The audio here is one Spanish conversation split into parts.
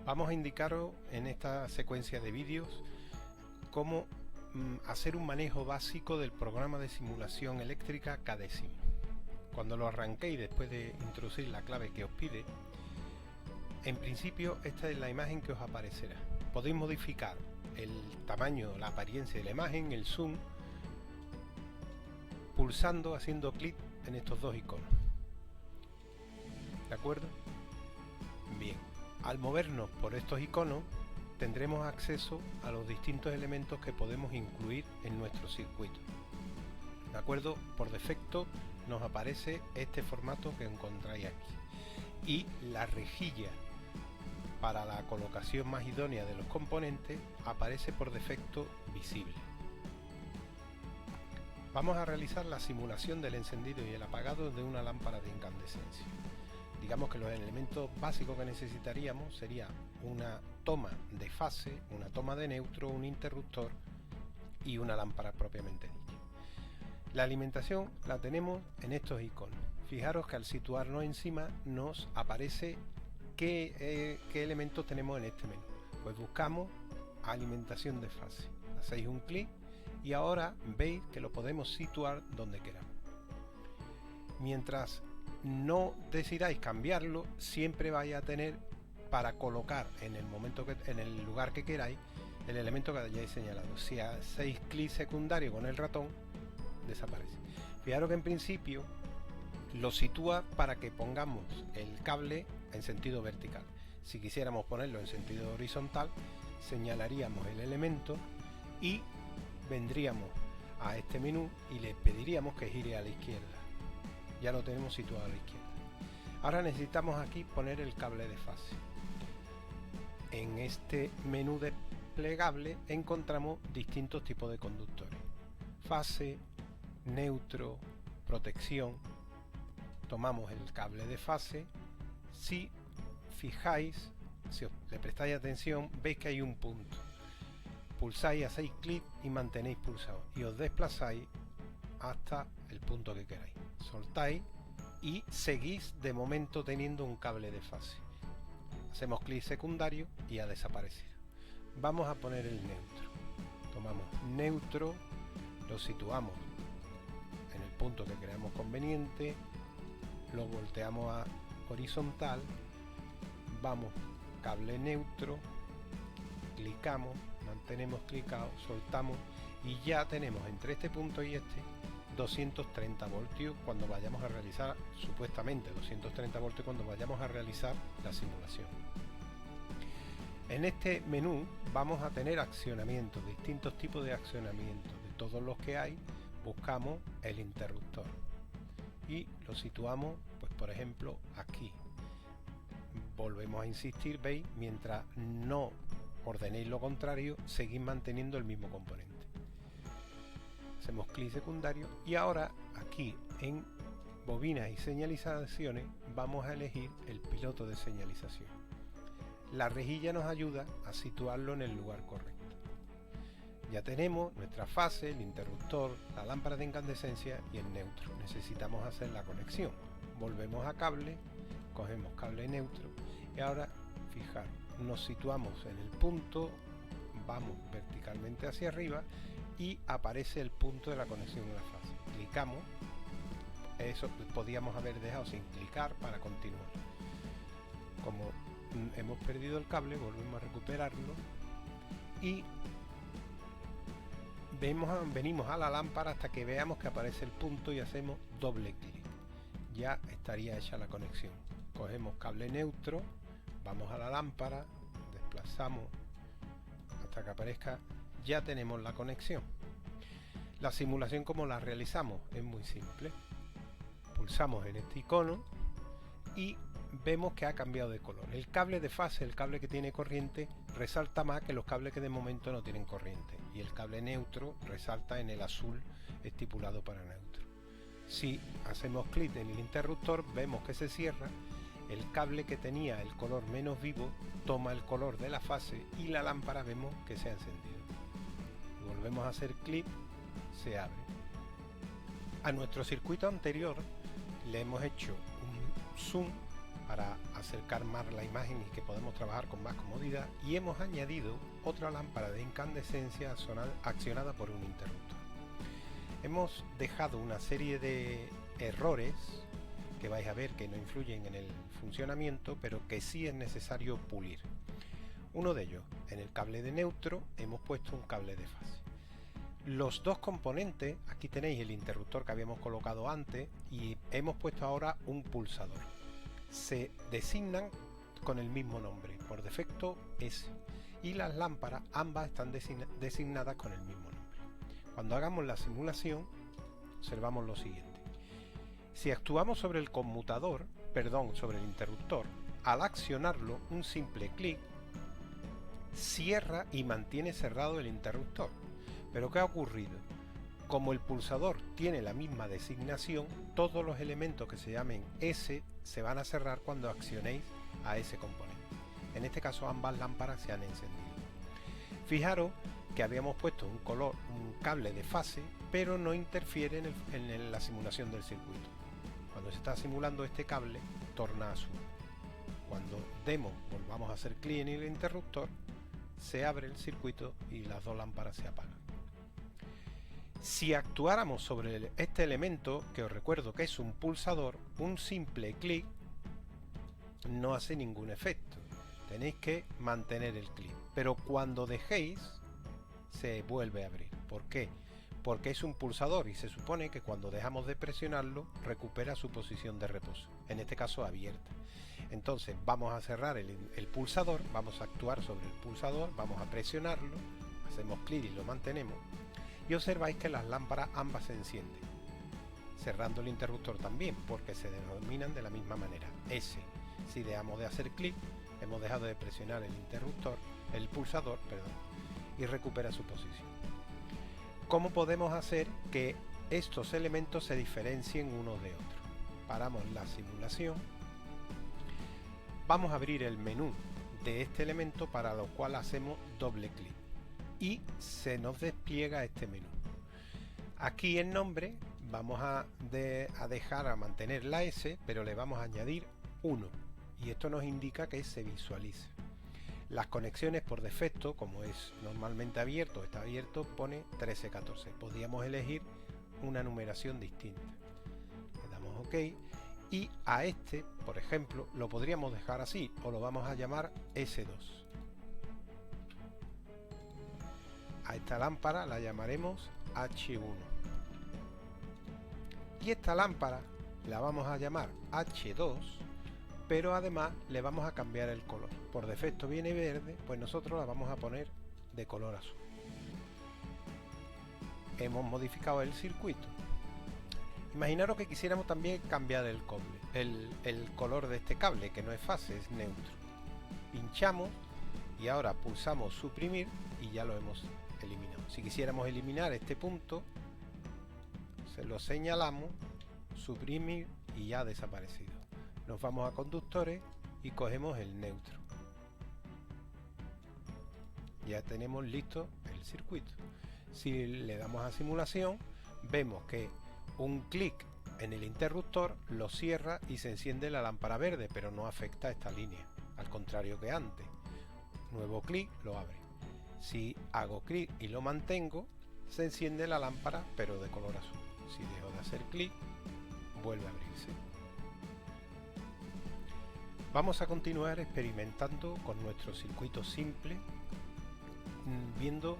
Vamos a indicaros en esta secuencia de vídeos cómo hacer un manejo básico del programa de simulación eléctrica Cadesimo. Cuando lo arranquéis después de introducir la clave que os pide, en principio esta es la imagen que os aparecerá. Podéis modificar el tamaño, la apariencia de la imagen, el zoom, pulsando, haciendo clic en estos dos iconos. ¿De acuerdo? Bien, al movernos por estos iconos tendremos acceso a los distintos elementos que podemos incluir en nuestro circuito. ¿De acuerdo? Por defecto nos aparece este formato que encontráis aquí y la rejilla para la colocación más idónea de los componentes aparece por defecto visible. Vamos a realizar la simulación del encendido y el apagado de una lámpara de incandescencia. Digamos que los elementos básicos que necesitaríamos sería una toma de fase, una toma de neutro, un interruptor y una lámpara propiamente dicha. La alimentación la tenemos en estos iconos. Fijaros que al situarnos encima nos aparece qué elementos tenemos en este menú. Pues buscamos alimentación de fase. Hacéis un clic y ahora veis que lo podemos situar donde queramos. Mientras no decidáis cambiarlo, siempre vais a tener para colocar en el lugar que queráis el elemento que hayáis señalado. Si hacéis clic secundario con el ratón, desaparece. Fijaros que en principio lo sitúa para que pongamos el cable en sentido vertical. Si quisiéramos ponerlo en sentido horizontal, señalaríamos el elemento y vendríamos a este menú y le pediríamos que gire a la izquierda. Ya lo tenemos situado a la izquierda. Ahora necesitamos aquí poner el cable de fase. En este menú desplegable encontramos distintos tipos de conductores: fase, neutro, protección. Tomamos el cable de fase. Si fijáis, si le prestáis atención, veis que hay un punto. Pulsáis, hacéis clic y mantenéis pulsado y os desplazáis hasta el punto que queráis. Soltáis y seguís de momento teniendo un cable de fase. Hacemos clic secundario y a desaparecer. Vamos a poner el neutro. Tomamos neutro, lo situamos en el punto que creamos conveniente, lo volteamos a horizontal, vamos cable neutro, clicamos, mantenemos clicado, soltamos y ya tenemos entre este punto y este 230 voltios cuando vayamos a realizar, supuestamente 230 voltios cuando vayamos a realizar la simulación. En este menú vamos a tener accionamientos, distintos tipos de accionamientos. De todos los que hay, buscamos el interruptor y lo situamos, pues por ejemplo aquí. Volvemos a insistir, veis, mientras no ordenéis lo contrario, seguís manteniendo el mismo componente. Hacemos clic secundario y ahora aquí en bobinas y señalizaciones vamos a elegir el piloto de señalización. La rejilla nos ayuda a situarlo en el lugar correcto. Ya tenemos nuestra fase, el interruptor, la lámpara de incandescencia y el neutro. Necesitamos hacer la conexión. Volvemos a cable, cogemos cable neutro y ahora fijaros, nos situamos en el punto, vamos verticalmente hacia arriba y aparece el punto de la conexión de la fase. Clicamos, eso podíamos haber dejado sin clicar para continuar. Como hemos perdido el cable, volvemos a recuperarlo y venimos a la lámpara hasta que veamos que aparece el punto y hacemos doble clic. Ya estaría hecha la conexión. Cogemos cable neutro, vamos a la lámpara, desplazamos hasta que aparezca. Ya tenemos la conexión. La simulación, como la realizamos, es muy simple. Pulsamos en este icono y vemos que ha cambiado de color. El cable de fase, el cable que tiene corriente, resalta más que los cables que de momento no tienen corriente, y el cable neutro resalta en el azul estipulado para neutro. Si hacemos clic en el interruptor, vemos que se cierra. El cable que tenía el color menos vivo toma el color de la fase y la lámpara vemos que se ha encendido. Volvemos a hacer clic, se abre. A nuestro circuito anterior le hemos hecho un zoom para acercar más la imagen y que podemos trabajar con más comodidad, y hemos añadido otra lámpara de incandescencia accionada por un interruptor. Hemos dejado una serie de errores que vais a ver que no influyen en el funcionamiento, pero que sí es necesario pulir. Uno de ellos, en el cable de neutro hemos puesto un cable de fase. Los dos componentes, aquí tenéis el interruptor que habíamos colocado antes y hemos puesto ahora un pulsador. Se designan con el mismo nombre, por defecto S, y las lámparas ambas están designadas con el mismo nombre. Cuando hagamos la simulación, observamos lo siguiente. Si actuamos sobre el conmutador, sobre el interruptor, al accionarlo, un simple clic cierra y mantiene cerrado el interruptor. Pero ¿qué ha ocurrido? Como el pulsador tiene la misma designación, todos los elementos que se llamen S se van a cerrar cuando accionéis a ese componente. En este caso ambas lámparas se han encendido. Fijaros que habíamos puesto un cable de fase, pero no interfiere en la simulación del circuito. Cuando se está simulando este cable, torna azul. Cuando volvamos a hacer clic en el interruptor, se abre el circuito y las dos lámparas se apagan. Si actuáramos sobre este elemento, que os recuerdo que es un pulsador, un simple clic no hace ningún efecto. Tenéis que mantener el clic. Pero cuando dejéis, se vuelve a abrir. ¿Por qué? Porque es un pulsador y se supone que cuando dejamos de presionarlo, recupera su posición de reposo. En este caso, abierta. Entonces vamos a cerrar el pulsador, vamos a actuar sobre el pulsador, vamos a presionarlo, hacemos clic y lo mantenemos. Y observáis que las lámparas ambas se encienden, cerrando el interruptor también, porque se denominan de la misma manera, S. Si dejamos de hacer clic, hemos dejado de presionar el pulsador, y recupera su posición. ¿Cómo podemos hacer que estos elementos se diferencien unos de otros? Paramos la simulación, vamos a abrir el menú de este elemento, para lo cual hacemos doble clic. Y se nos despliega este menú. Aquí en nombre vamos a mantener la S, pero le vamos a añadir 1 y esto nos indica que se visualiza. Las conexiones por defecto, como es normalmente abierto, está abierto, pone 1314. Podríamos elegir una numeración distinta. Le damos OK y a este, por ejemplo, lo podríamos dejar así o lo vamos a llamar S2. A esta lámpara la llamaremos H1 y esta lámpara la vamos a llamar H2, pero además le vamos a cambiar el color. Por defecto viene verde, pues nosotros la vamos a poner de color azul. Hemos modificado el circuito. Imaginaros que quisiéramos también cambiar el color de este cable, que no es fase, es neutro. Pinchamos y ahora pulsamos suprimir y ya lo hemos eliminado. Si quisiéramos eliminar este punto, se lo señalamos, suprimir y ya ha desaparecido. Nos vamos a conductores y cogemos el neutro. Ya tenemos listo el circuito. Si le damos a simulación, vemos que un clic en el interruptor lo cierra y se enciende la lámpara verde, pero no afecta a esta línea, al contrario que antes. Nuevo clic, lo abre. Si hago clic y lo mantengo, se enciende la lámpara, pero de color azul. Si dejo de hacer clic, vuelve a abrirse. Vamos a continuar experimentando con nuestro circuito simple, viendo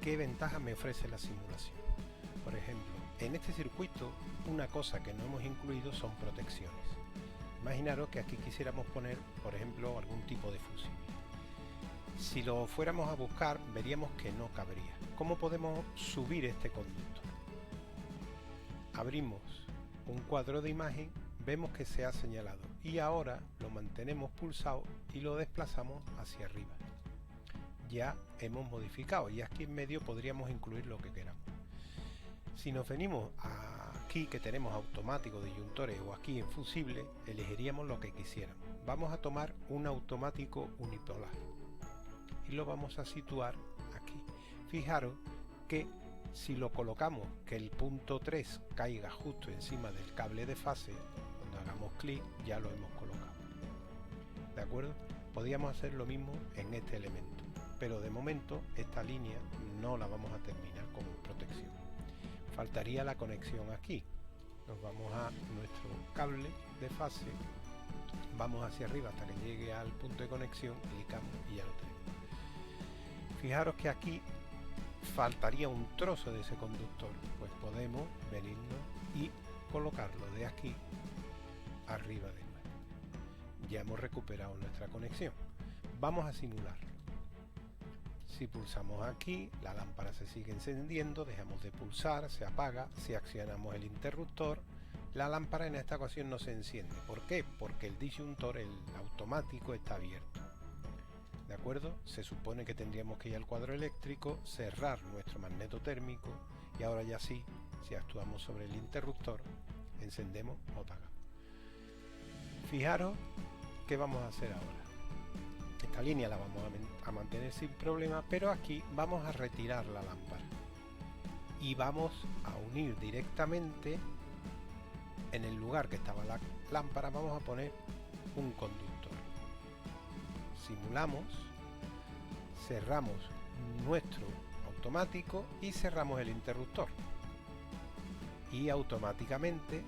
qué ventajas me ofrece la simulación. Por ejemplo, en este circuito, una cosa que no hemos incluido son protecciones. Imaginaros que aquí quisiéramos poner, por ejemplo, algún tipo de fusible. Si lo fuéramos a buscar, veríamos que no cabría. ¿Cómo podemos subir este conducto? Abrimos un cuadro de imagen, vemos que se ha señalado y ahora lo mantenemos pulsado y lo desplazamos hacia arriba. Ya hemos modificado y aquí en medio podríamos incluir lo que queramos. Si nos venimos aquí que tenemos automático, disyuntores o aquí en fusible, elegiríamos lo que quisiéramos. Vamos a tomar un automático unipolar y lo vamos a situar aquí. Fijaros que si lo colocamos, que el punto 3 caiga justo encima del cable de fase, cuando hagamos clic ya lo hemos colocado. ¿de acuerdo? Podríamos hacer lo mismo en este elemento, pero de momento esta línea no la vamos a terminar como protección. Faltaría la conexión aquí. Nos vamos a nuestro cable de fase, vamos hacia arriba hasta que llegue al punto de conexión, clicamos y ya lo tenemos. Fijaros que aquí faltaría un trozo de ese conductor, pues podemos venirnos y colocarlo de aquí arriba de nuevo. Ya hemos recuperado nuestra conexión. Vamos a simularlo. Si pulsamos aquí, la lámpara se sigue encendiendo, dejamos de pulsar, se apaga. Si accionamos el interruptor, la lámpara en esta ocasión no se enciende. ¿Por qué? Porque el disyuntor, el automático, está abierto. ¿De acuerdo? Se supone que tendríamos que ir al cuadro eléctrico, cerrar nuestro magneto térmico y ahora ya sí, si actuamos sobre el interruptor, encendemos o apagamos. Fijaros qué vamos a hacer ahora. Esta línea la vamos a mantener sin problema, pero aquí vamos a retirar la lámpara y vamos a unir directamente en el lugar que estaba la lámpara, vamos a poner un conductor. Simulamos, cerramos nuestro automático y cerramos el interruptor y automáticamente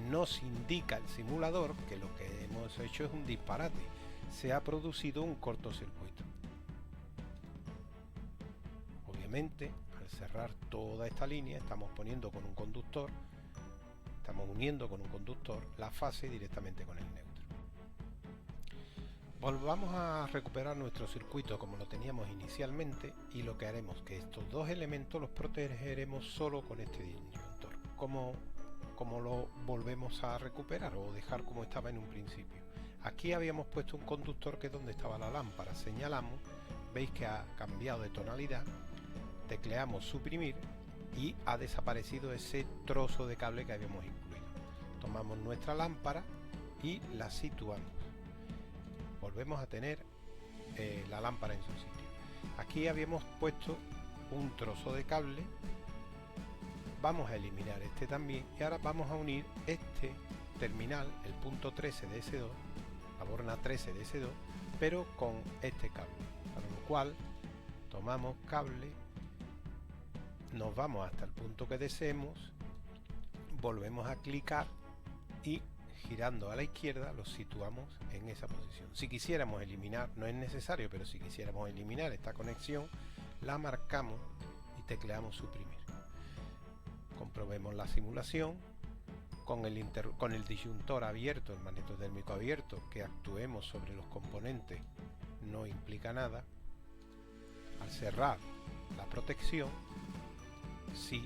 nos indica el simulador que lo que hemos hecho es un disparate, se ha producido un cortocircuito. Obviamente al cerrar toda esta línea estamos poniendo con un conductor, estamos uniendo con un conductor la fase directamente con el neutro. Volvamos a recuperar nuestro circuito como lo teníamos inicialmente y lo que haremos es que estos dos elementos los protegeremos solo con este disyuntor. ¿Cómo lo volvemos a recuperar o dejar como estaba en un principio? Aquí habíamos puesto un conductor que es donde estaba la lámpara. Señalamos, veis que ha cambiado de tonalidad, tecleamos suprimir y ha desaparecido ese trozo de cable que habíamos incluido. Tomamos nuestra lámpara y la situamos. Volvemos a tener la lámpara en su sitio. Aquí habíamos puesto un trozo de cable, vamos a eliminar este también y ahora vamos a unir este terminal, el punto 13 de S2, la borna 13 de S2, pero con este cable, para lo cual tomamos cable, nos vamos hasta el punto que deseemos, volvemos a clicar y girando a la izquierda lo situamos en esa posición. Si quisiéramos eliminar, no es necesario, pero si quisiéramos eliminar esta conexión, la marcamos y tecleamos suprimir. Comprobemos la simulación con el disyuntor abierto, el magneto térmico abierto, que actuemos sobre los componentes no implica nada. Al cerrar la protección, sí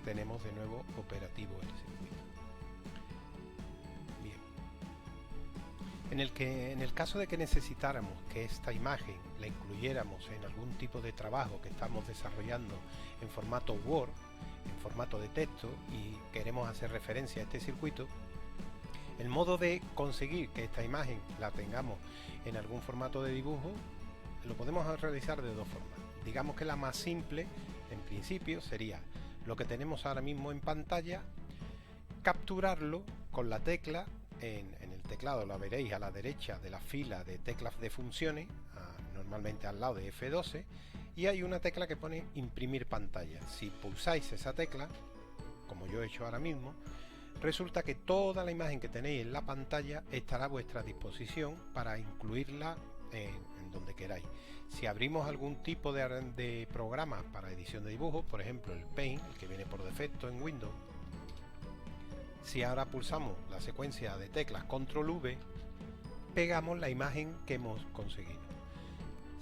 tenemos de nuevo operativo el circuito. Bien. En el caso de que necesitáramos que esta imagen la incluyéramos en algún tipo de trabajo que estamos desarrollando en formato Word, en formato de texto, y queremos hacer referencia a este circuito, el modo de conseguir que esta imagen la tengamos en algún formato de dibujo lo podemos realizar de dos formas. Digamos que la más simple en principio sería lo que tenemos ahora mismo en pantalla, capturarlo con la tecla en el teclado, la veréis a la derecha de la fila de teclas de funciones, normalmente al lado de F12, y hay una tecla que pone imprimir pantalla. Si pulsáis esa tecla, como yo he hecho ahora mismo, resulta que toda la imagen que tenéis en la pantalla estará a vuestra disposición para incluirla en donde queráis. Si abrimos algún tipo de programa para edición de dibujos, por ejemplo el Paint, el que viene por defecto en Windows, si ahora pulsamos la secuencia de teclas Control V, pegamos la imagen que hemos conseguido.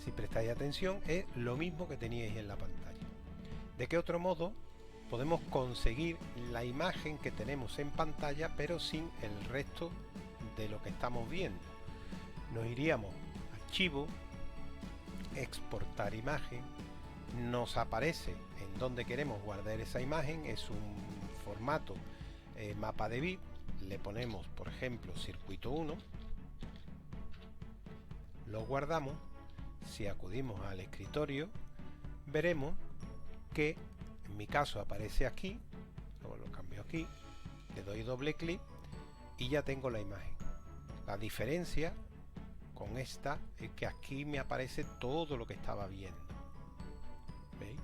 Si prestáis atención, es lo mismo que teníais en la pantalla. ¿De qué otro modo podemos conseguir la imagen que tenemos en pantalla, pero sin el resto de lo que estamos viendo? Nos iríamos a Archivo, Exportar imagen, nos aparece en donde queremos guardar esa imagen, es un formato mapa de bit, le ponemos por ejemplo circuito 1, lo guardamos. Si acudimos al escritorio, veremos que en mi caso aparece aquí, luego lo cambio aquí, le doy doble clic y ya tengo la imagen. La diferencia con esta es que aquí me aparece todo lo que estaba viendo. ¿Veis?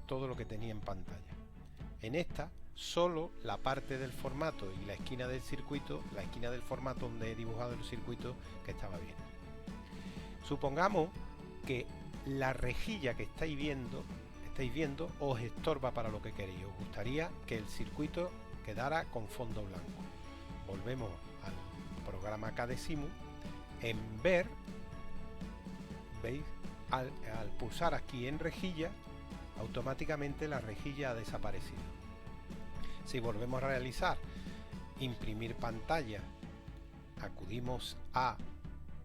Todo lo que tenía en pantalla. En esta, solo la parte del formato y la esquina del circuito, la esquina del formato donde he dibujado el circuito que estaba viendo. Supongamos que la rejilla que estáis viendo os estorba para lo que queréis. Os gustaría que el circuito quedara con fondo blanco. Volvemos al programa KDesimu. En ver, veis, al pulsar aquí en rejilla, automáticamente la rejilla ha desaparecido. Si volvemos a realizar imprimir pantalla, acudimos a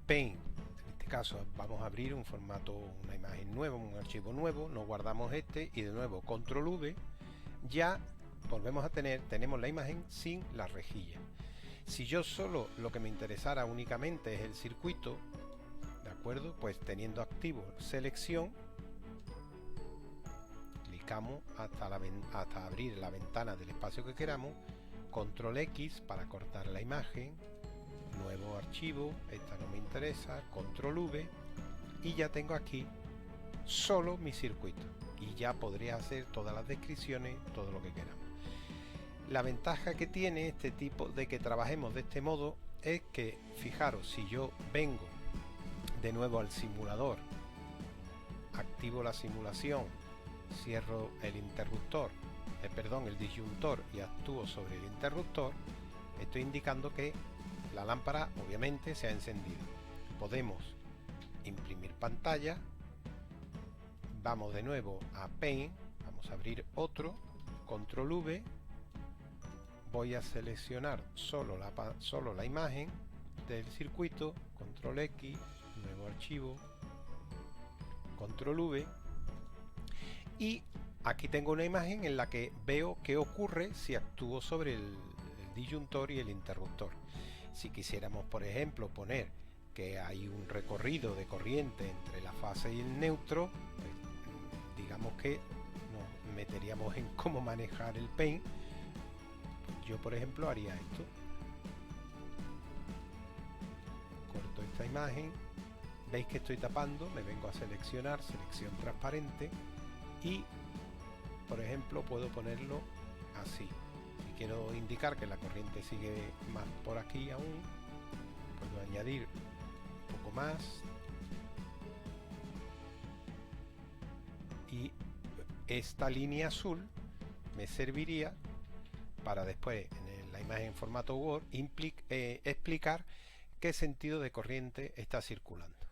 Paint. En este caso vamos a abrir un formato, una imagen nueva, un archivo nuevo, nos guardamos este y de nuevo control V, ya volvemos a tenemos la imagen sin la rejilla. Si yo solo lo que me interesara únicamente es el circuito, ¿de acuerdo? Pues teniendo activo selección, clicamos hasta abrir la ventana del espacio que queramos, control X para cortar la imagen, nuevo archivo, esta no me interesa, control V, y ya tengo aquí solo mi circuito y ya podría hacer todas las descripciones, todo lo que queramos. La ventaja que tiene este tipo de que trabajemos de este modo es que, fijaros, si yo vengo de nuevo al simulador, activo la simulación, cierro el interruptor, el disyuntor y actúo sobre el interruptor, estoy indicando que la lámpara obviamente se ha encendido. Podemos imprimir pantalla, vamos de nuevo a Paint, vamos a abrir otro, control V, voy a seleccionar solo la imagen del circuito, control X, nuevo archivo, control V, y aquí tengo una imagen en la que veo qué ocurre si actúo sobre el disyuntor y el interruptor. Si quisiéramos, por ejemplo, poner que hay un recorrido de corriente entre la fase y el neutro, pues, digamos que nos meteríamos en cómo manejar el Paint. Yo, por ejemplo, haría esto. Corto esta imagen. Veis que estoy tapando, me vengo a seleccionar, selección transparente, y, por ejemplo, puedo ponerlo así. Si quiero indicar que la corriente sigue más por aquí aún, puedo añadir un poco más. Y esta línea azul me serviría para después en la imagen en formato Word explicar qué sentido de corriente está circulando.